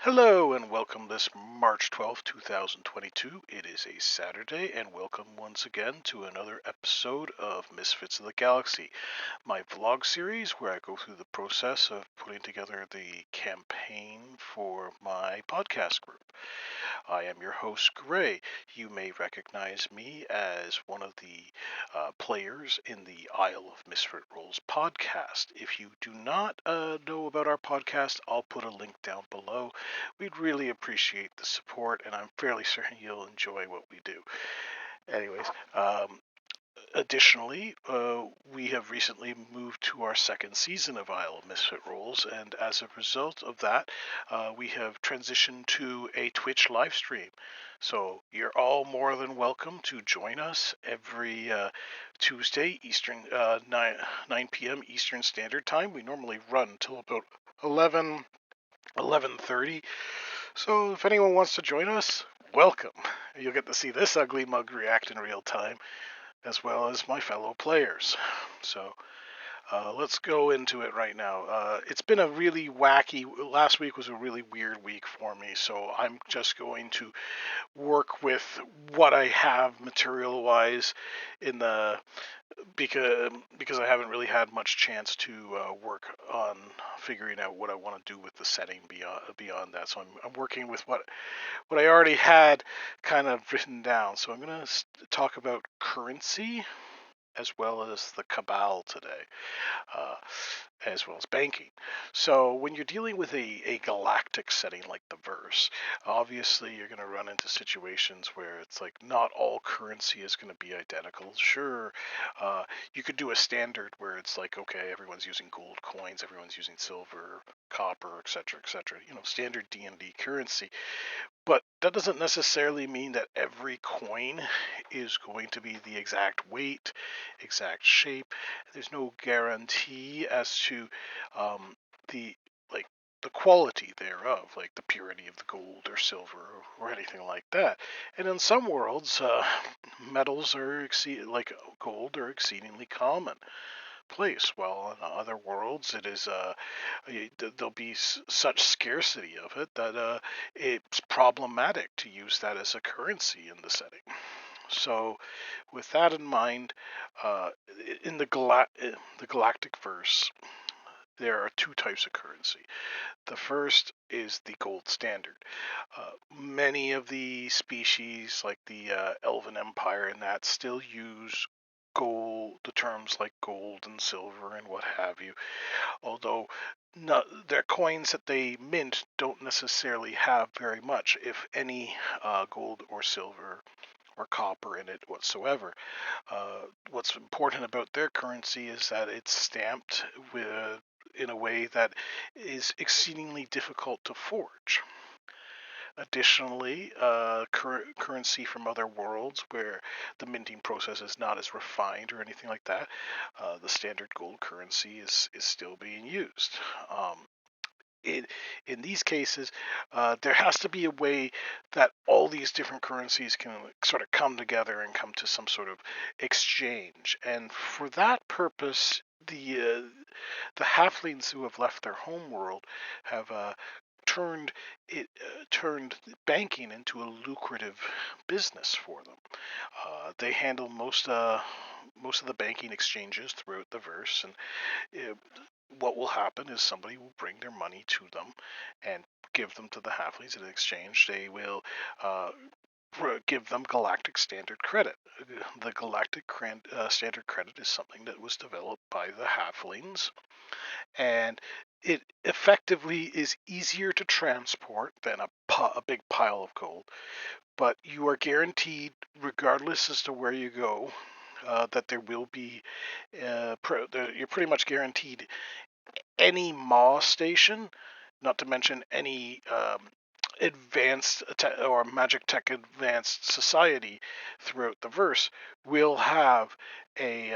Hello and welcome this March 12th, 2022. It is a Saturday and welcome once again to another episode of Misfits of the Galaxy, my vlog series where I go through the process of putting together the campaign for my podcast group. I am your host, Gray. You may recognize me as one of the players in the Isle of Misfit Rolls podcast. If you do not know about our podcast, I'll put a link down below. We'd really appreciate the support, and I'm fairly certain you'll enjoy what we do. Anyways, additionally, we have recently moved to our second season of Isle of Misfit Rolls, and as a result of that, we have transitioned to a Twitch live stream. So you're all more than welcome to join us every Tuesday, 9 p.m. Eastern Standard Time. We normally run until about 11:30. So if anyone wants to join us, welcome. You'll get to see this ugly mug react in real time, as well as my fellow players. So let's go into it right now. It's been a really last week was a really weird week for me, so I'm just going to work with what I have material-wise in the because I haven't really had much chance to work on figuring out what I want to do with the setting beyond that. So I'm working with what I already had kind of written down. So I'm going to talk about currency as well as the Cabal today, uh, as well as banking. So when you're dealing with a galactic setting like the verse, obviously you're going to run into situations where it's like not all currency is going to be identical. Sure, you could do a standard where it's like, okay, everyone's using gold coins, everyone's using silver, copper, etc., etc. Standard D&D currency. But that doesn't necessarily mean that every coin is going to be the exact weight, exact shape. There's no guarantee as to the like the quality thereof, like the purity of the gold or silver or anything like that. And in some worlds, metals like gold are exceedingly common place. While in other worlds, it is there'll be such scarcity of it that it's problematic to use that as a currency in the setting. So, with that in mind, uh, in the galactic verse, there are two types of currency. The first is the gold standard. Many of the species, like the Elven Empire, and that still use the terms like gold and silver and what have you. Although their coins that they mint don't necessarily have very much, if any, gold or silver or copper in it whatsoever. What's important about their currency is that it's stamped in a way that is exceedingly difficult to forge. Additionally, currency from other worlds where the minting process is not as refined or anything like that, the standard gold currency is still being used. In, in these cases, there has to be a way that all these different currencies can sort of come together and come to some sort of exchange. And for that purpose, the halflings who have left their home world have turned turned banking into a lucrative business for them. They handle most of the banking exchanges throughout the verse, and what will happen is somebody will bring their money to them and give them to the halflings. In exchange, they will uh, give them galactic standard credit. The galactic standard credit is something that was developed by the halflings, and it effectively is easier to transport than a big pile of gold. But you are guaranteed, regardless as to where you go, that there will be. You're pretty much guaranteed any MAW station, not to mention any advanced or magic tech advanced society throughout the verse will have a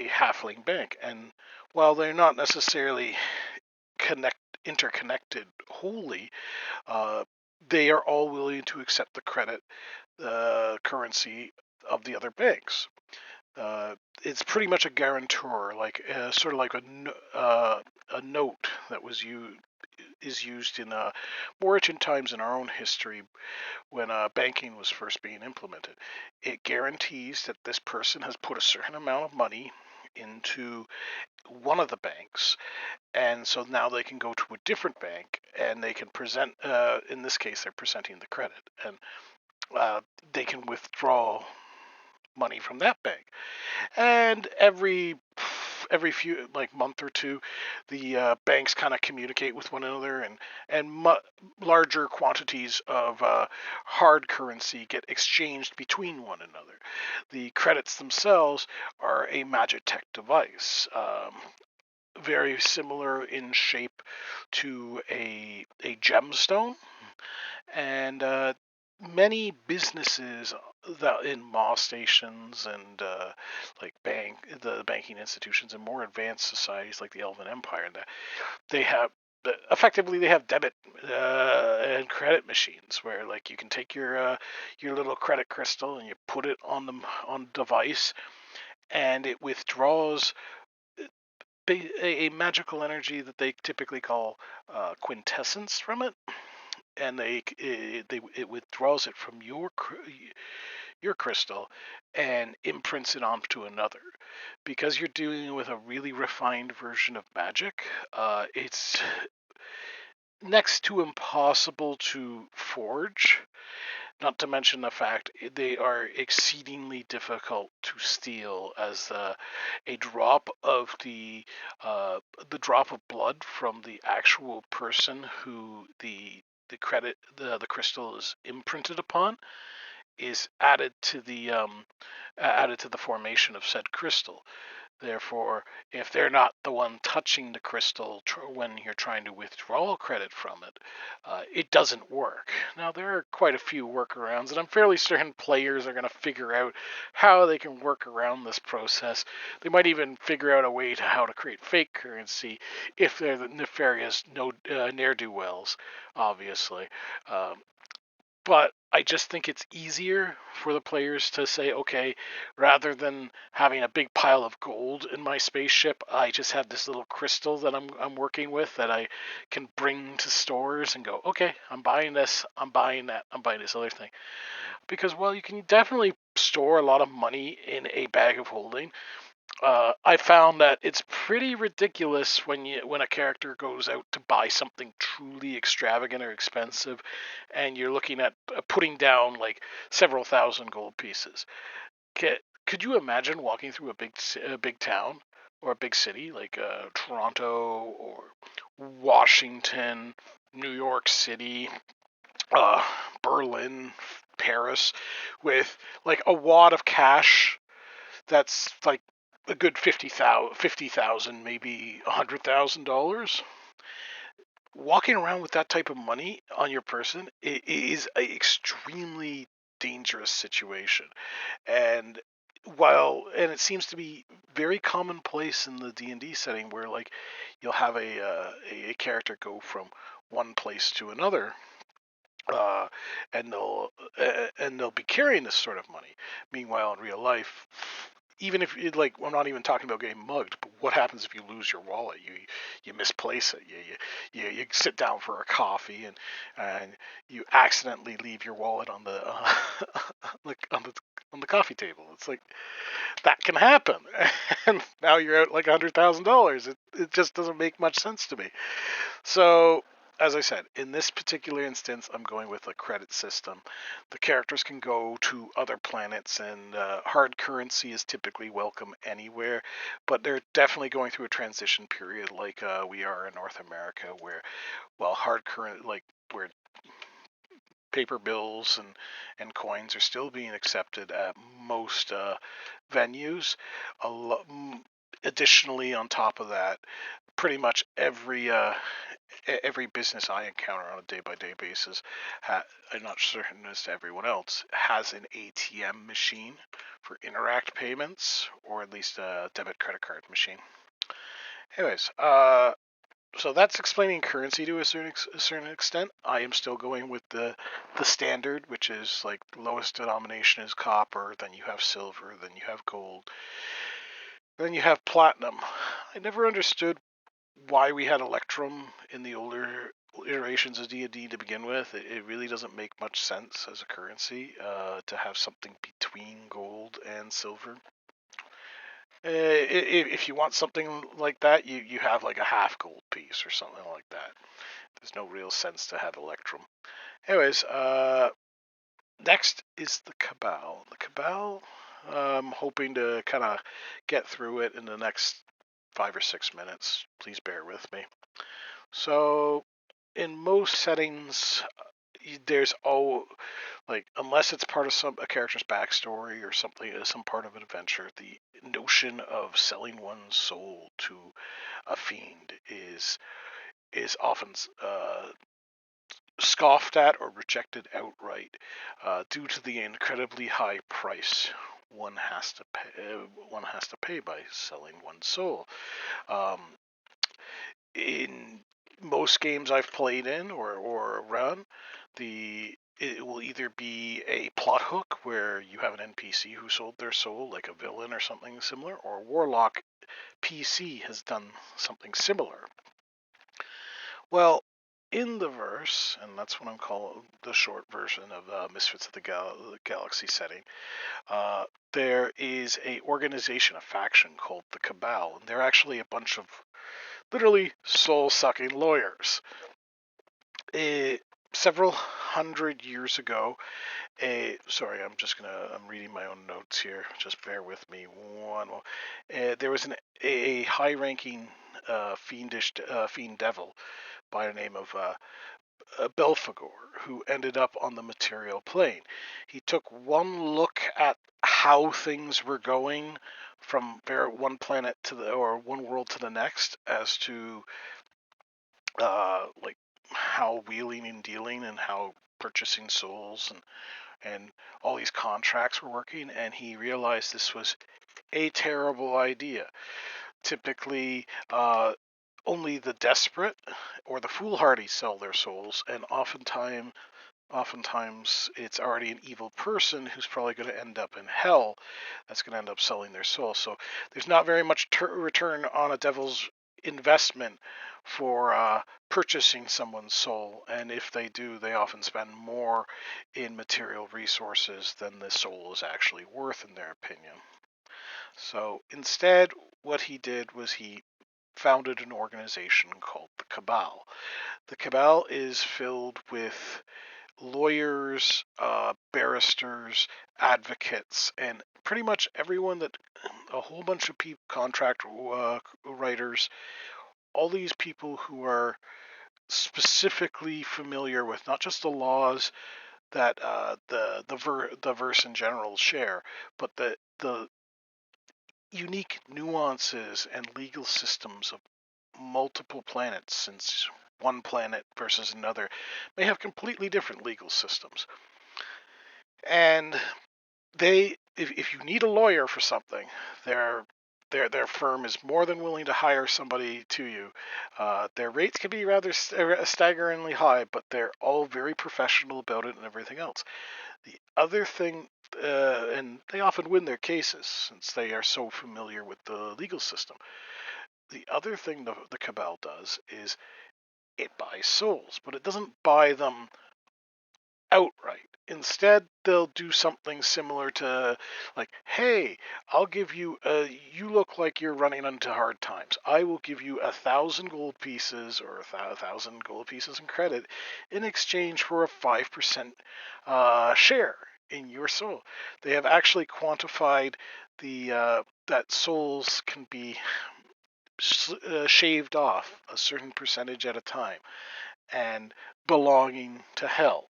halfling bank. And while they're not necessarily interconnected wholly, uh, they are all willing to accept the credit currency of the other banks. It's pretty much a guarantor, like sort of like a note that was used. is used in more ancient times in our own history when banking was first being implemented. It guarantees that this person has put a certain amount of money into one of the banks, and so now they can go to a different bank and they can present. In this case, they're presenting the credit, and they can withdraw money from that bank. And every few month or two, the banks kind of communicate with one another, and larger quantities of hard currency get exchanged between one another. The credits themselves are a magitech device, very similar in shape to a gemstone, and many businesses that in Moss stations and the banking institutions and more advanced societies like the Elven Empire, and that they have effectively they have debit and credit machines where you can take your little credit crystal and you put it on device, and it withdraws a magical energy that they typically call quintessence from it, and it withdraws it from your crystal and imprints it onto another. Because you're dealing with a really refined version of magic, it's next to impossible to forge. Not to mention the fact they are exceedingly difficult to steal, as a drop of the drop of blood from the actual person who the crystal is imprinted upon is added to the formation of said crystal. Therefore, if they're not the one touching the crystal when you're trying to withdraw credit from it, it doesn't work. Now, there are quite a few workarounds, and I'm fairly certain players are going to figure out how they can work around this process. They might even figure out a way to how to create fake currency if they're the nefarious ne'er-do-wells, obviously. But I just think it's easier for the players to say, okay, rather than having a big pile of gold in my spaceship, I just have this little crystal that I'm working with that I can bring to stores and go, okay, I'm buying this, I'm buying that, I'm buying this other thing. Because, well, you can definitely store a lot of money in a bag of holding. I found that it's pretty ridiculous when a character goes out to buy something truly extravagant or expensive, and you're looking at putting down several thousand gold pieces. Could you imagine walking through a big town or a big city like Toronto or Washington, New York City, uh, Berlin, Paris, with a wad of cash that's a good 50,000, maybe $100,000. Walking around with that type of money on your person is an extremely dangerous situation. And and it seems to be very commonplace in the D&D setting where you'll have a character go from one place to another, uh, and they'll be carrying this sort of money. Meanwhile, in real life, even if I'm not even talking about getting mugged, but what happens if you lose your wallet? You misplace it. You sit down for a coffee and you accidentally leave your wallet on the on the coffee table. It's that can happen, and now you're out $100,000. It just doesn't make much sense to me. So, as I said, in this particular instance, I'm going with a credit system. The characters can go to other planets, and hard currency is typically welcome anywhere, but they're definitely going through a transition period like we are in North America, where, well, hard current, where paper bills and coins are still being accepted at most venues. Additionally, on top of that, pretty much every business I encounter on a day-by-day basis, I'm not certain as to everyone else, has an ATM machine for interact payments, or at least a debit credit card machine. Anyways, so that's explaining currency to a certain extent. I am still going with the standard, which is lowest denomination is copper, then you have silver, then you have gold, then you have platinum. I never understood why we had Electrum in the older iterations of D&D to begin with. It really doesn't make much sense as a currency to have something between gold and silver. If you want something like that, you have like a half gold piece or something like that. There's no real sense to have Electrum. Anyways, next is the Cabal. The Cabal, I'm hoping to kind of get through it in the next 5 or 6 minutes. Please bear with me. So, in most settings, there's like unless it's part of a character's backstory or something, some part of an adventure, the notion of selling one's soul to a fiend is often scoffed at or rejected outright due to the incredibly high price one has to pay. One has to pay by selling one's soul. Um, in most games I've played in or run, it will either be a plot hook where you have an NPC who sold their soul, like a villain or something similar, or a Warlock PC has done something similar. Well, in the verse, and that's what I'm calling the short version of Misfits of the Galaxy setting, there is a organization, a faction called the Cabal, and they're actually a bunch of literally soul-sucking lawyers. Several hundred years ago, I'm reading my own notes here. Just bear with me one more. There was a high-ranking fiend devil by the name of Belphegor, who ended up on the material plane. He took one look at how things were going from one planet one world to the next, as to like how wheeling and dealing and how purchasing souls and all these contracts were working, and he realized this was a terrible idea. Typically, only the desperate or the foolhardy sell their souls, and oftentimes it's already an evil person who's probably going to end up in hell that's going to end up selling their soul. So there's not very much return on a devil's investment for purchasing someone's soul, and if they do, they often spend more in material resources than the soul is actually worth in their opinion. So instead, what he did was he founded an organization called the Cabal. The Cabal is filled with lawyers, barristers, advocates, and pretty much everyone that a whole bunch of people, contract writers, all these people who are specifically familiar with not just the laws that the verse in general share, but the unique nuances and legal systems of multiple planets, since one planet versus another may have completely different legal systems. And if you need a lawyer for something, their firm is more than willing to hire somebody to you. Their rates can be rather staggeringly high, but they're all very professional about it and everything else. The other thing, and they often win their cases since they are so familiar with the legal system. The other thing the Cabal does is it buys souls, but it doesn't buy them outright. Instead, they'll do something similar to, like, hey, I'll give you, you look like you're running into hard times. I will give you 1,000 gold pieces or 1,000 gold pieces in credit in exchange for a 5% share in your soul. They have actually quantified that souls can be shaved off a certain percentage at a time and belonging to hell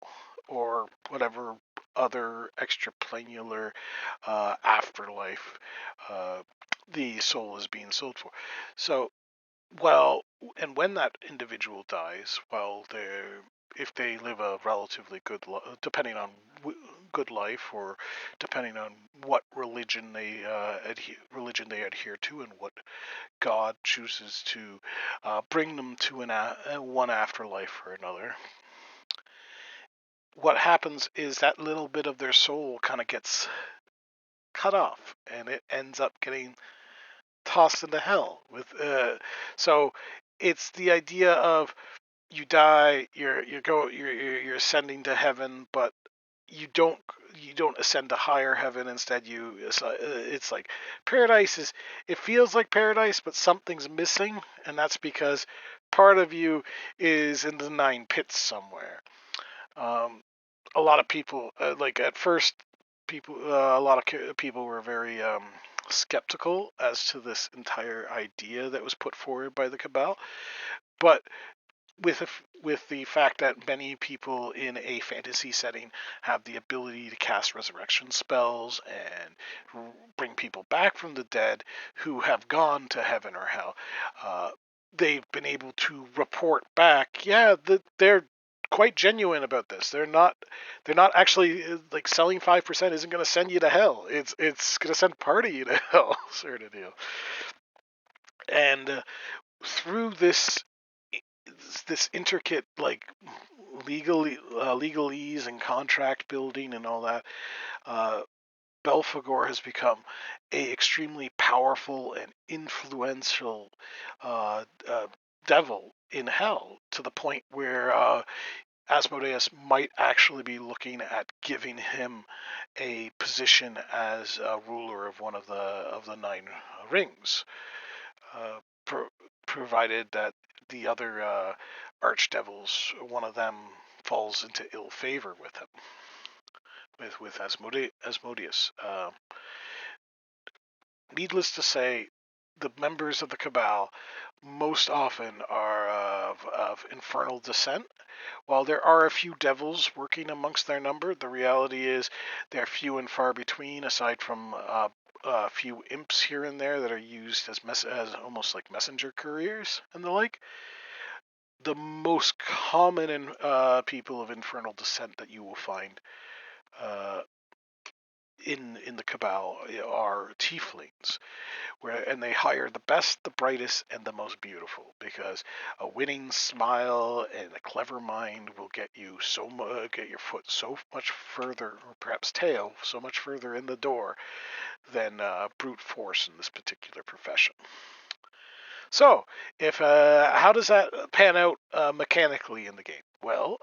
or whatever other extraplanular afterlife the soul is being sold for. So, and when that individual dies, if they live a relatively good, depending on good life, or depending on what religion they adhere to, and what God chooses to bring them to one afterlife or another, what happens is that little bit of their soul kind of gets cut off, and it ends up getting tossed into hell. So it's the idea of you die, you're ascending to heaven, but you don't you don't ascend to higher heaven. Instead, it's like paradise is. It feels like paradise, but something's missing, and that's because part of you is in the nine pits somewhere. Um, a lot of people, like at first, a lot of people were very skeptical as to this entire idea that was put forward by the Cabal, but with the fact that many people in a fantasy setting have the ability to cast resurrection spells and bring people back from the dead who have gone to heaven or hell, uh, they've been able to report back, yeah, that they're quite genuine about this. They're not actually like selling 5% isn't going to send you to hell. It's going to send part of you to hell, sort of deal. And through this intricate like legalese and contract building and all that, uh, Belphegor has become a extremely powerful and influential uh, uh, devil in hell, to the point where Asmodeus might actually be looking at giving him a position as a ruler of one of the nine rings, uh, pro- provided that the other archdevils, one of them falls into ill favor with him, with Asmodeus. Needless to say, the members of the Cabal most often are of infernal descent. While there are a few devils working amongst their number, the reality is they're few and far between, aside from a few imps here and there that are used as almost like messenger couriers and the like. The most common people of infernal descent that you will find uh, in the Cabal are tieflings, and they hire the best, the brightest, and the most beautiful, because a winning smile and a clever mind will get you get your foot so much further, or perhaps tail so much further in the door than brute force in this particular profession. So, if how does that pan out mechanically in the game? Well,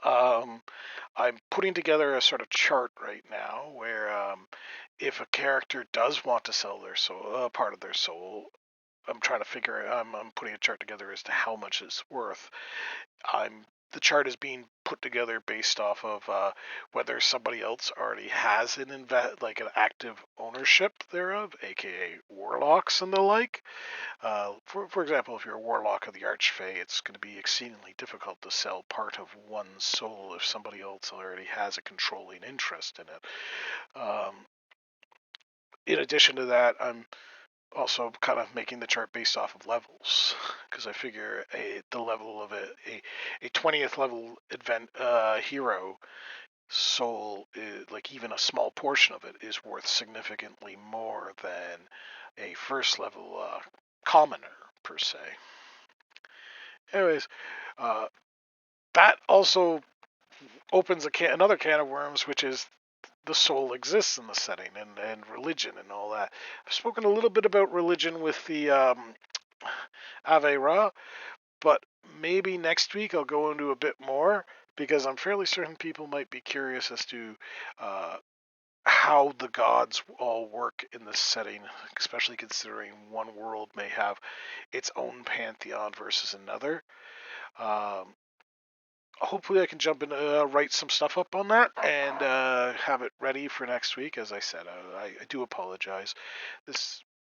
I'm putting together a sort of chart right now where if a character does want to sell their soul, part of their soul, I'm trying to figure. I'm putting a chart together as to how much it's worth. The chart is being put together based off of whether somebody else already has like an active ownership thereof, aka warlocks and the like. For example, if you're a warlock of the Archfey, it's going to be exceedingly difficult to sell part of one's soul if somebody else already has a controlling interest in it. In addition to that, I'm also kind of making the chart based off of levels, because I figure the level of a 20th level hero soul is, like, even a small portion of it is worth significantly more than a first level commoner per se. Anyways, uh, that also opens another can of worms, which is the soul exists in the setting, and religion and all that. I've spoken a little bit about religion with the Ave Ra, but maybe next week I'll go into a bit more, because I'm fairly certain people might be curious as to uh, how the gods all work in this setting, especially considering one world may have its own pantheon versus another. Um, Hopefully I can jump in, write some stuff up on that, and have it ready for next week. As I said, I do apologize.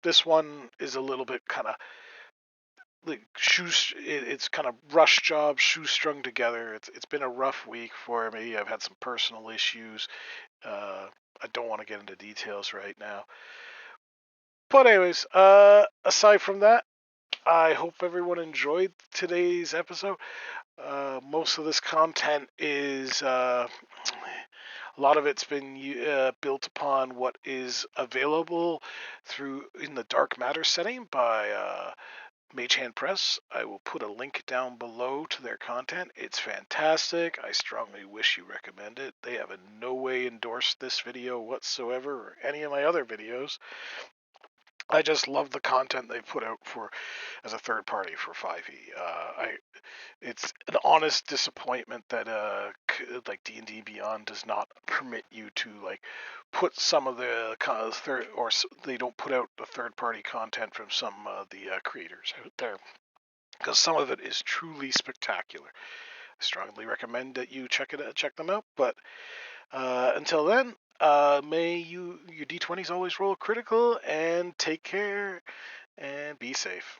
This one is a little bit kind of like it's kind of rush job, shoestrung together. It's been a rough week for me. I've had some personal issues. I don't want to get into details right now. But anyways, aside from that, I hope everyone enjoyed today's episode. Most of this content is a lot of it's been built upon what is available through in the Dark Matter setting by Mage Press. I will put a link down below to their content. It's fantastic. I strongly wish you recommend it. They have in no way endorsed this video whatsoever, or any of my other videos. I just love the content they put out for as a third party for 5e. It's an honest disappointment that like D&D Beyond does not permit you to like put some of the third, or they don't put out the third party content from some of the creators out there, because some of it is truly spectacular. I strongly recommend that you check them out. But until then, may your d20s always roll critical, and take care and be safe.